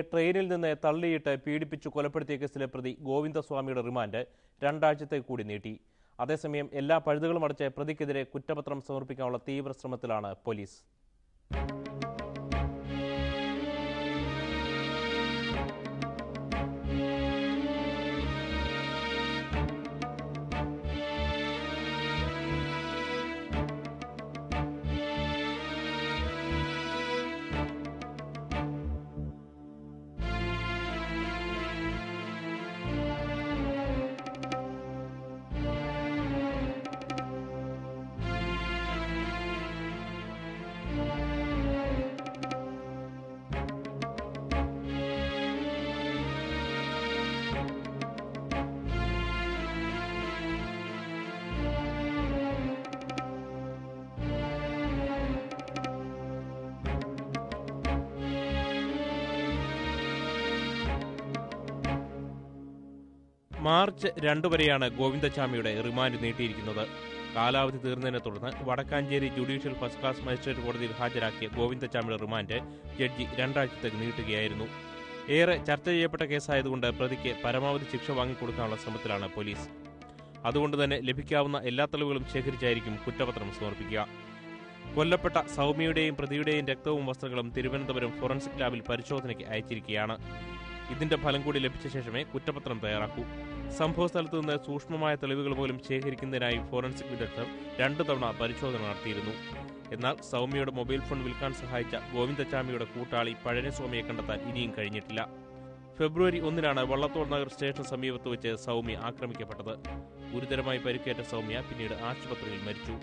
ട്രെയിനിൽ നിന്ന് തള്ളിയിട്ട് പീഡിപ്പിച്ചു കൊലപ്പെടുത്തിയ കേസിലെ പ്രതി ഗോവിന്ദസ്വാമിയുടെ റിമാൻഡ് 2 ആഴ്ചത്തേക്ക് കൂടി നീട്ടി. അതേസമയം എല്ലാ പഴുതുകളും അടച്ച് പ്രതിക്കെതിരെ കുറ്റപത്രം സമർപ്പിക്കാനുള്ള തീവ്ര ശ്രമത്തിലാണ് പോലീസ്. മാർച്ച് 2 വരെയാണ് ഗോവിന്ദസ്വാമിയുടെ റിമാൻഡ് നീട്ടിയിരിക്കുന്നത്. കാലാവധി തീർന്നതിനെ തുടർന്ന് Vadakkanchery judicial first class magistrate കോടതിയിൽ ഹാജരാക്കിയ ഗോവിന്ദസ്വാമിയുടെ റിമാൻഡ് ജഡ്ജി 2 ആഴ്ചത്തേക്ക് നീട്ടുകയായിരുന്നു. ഏറെ ചർച്ച ചെയ്യപ്പെട്ട കേസായതുകൊണ്ട് പ്രതിക്ക് പരമാവധി ശിക്ഷ വാങ്ങിക്കൊടുക്കാനുള്ള ശ്രമത്തിലാണ് പോലീസ്. അതുകൊണ്ട് തന്നെ ലഭിക്കാവുന്ന എല്ലാ തെളിവുകളും ശേഖരിച്ചായിരിക്കും കുറ്റപത്രം സമർപ്പിക്കുക. കൊല്ലപ്പെട്ട സൗമ്യയുടെയും പ്രതിയുടെയും രക്തവും വസ്ത്രങ്ങളും തിരുവനന്തപുരം ഫോറൻസിക് ലാബിൽ പരിശോധനയ്ക്ക് അയച്ചിരിക്കുകയാണ്. ഇതിന്റെ ഫലം കൂടി ലഭിച്ച ശേഷമേ കുറ്റപത്രം തയ്യാറാക്കൂ. സംഭവസ്ഥലത്ത് നിന്ന് സൂക്ഷ്മമായ തെളിവുകൾ പോലും ശേഖരിക്കുന്നതിനായി ഫോറൻസിക് വിദഗ്ധർ 2 തവണ പരിശോധന നടത്തിയിരുന്നു. എന്നാൽ സൗമ്യയുടെ മൊബൈൽ ഫോൺ വിൽക്കാൻ സഹായിച്ച ഗോവിന്ദസ്വാമിയുടെ കൂട്ടാളി പഴനിസ്വാമിയെ കണ്ടെത്താൻ ഇനിയും കഴിഞ്ഞിട്ടില്ല. ഫെബ്രുവരി 1-നാണ് വള്ളത്തോൾ നഗർ സ്റ്റേഷന് സമീപത്ത് വെച്ച് സൗമ്യ ആക്രമിക്കപ്പെട്ടത്. ഗുരുതരമായി പരിക്കേറ്റ സൗമ്യ പിന്നീട് ആശുപത്രിയിൽ മരിച്ചു.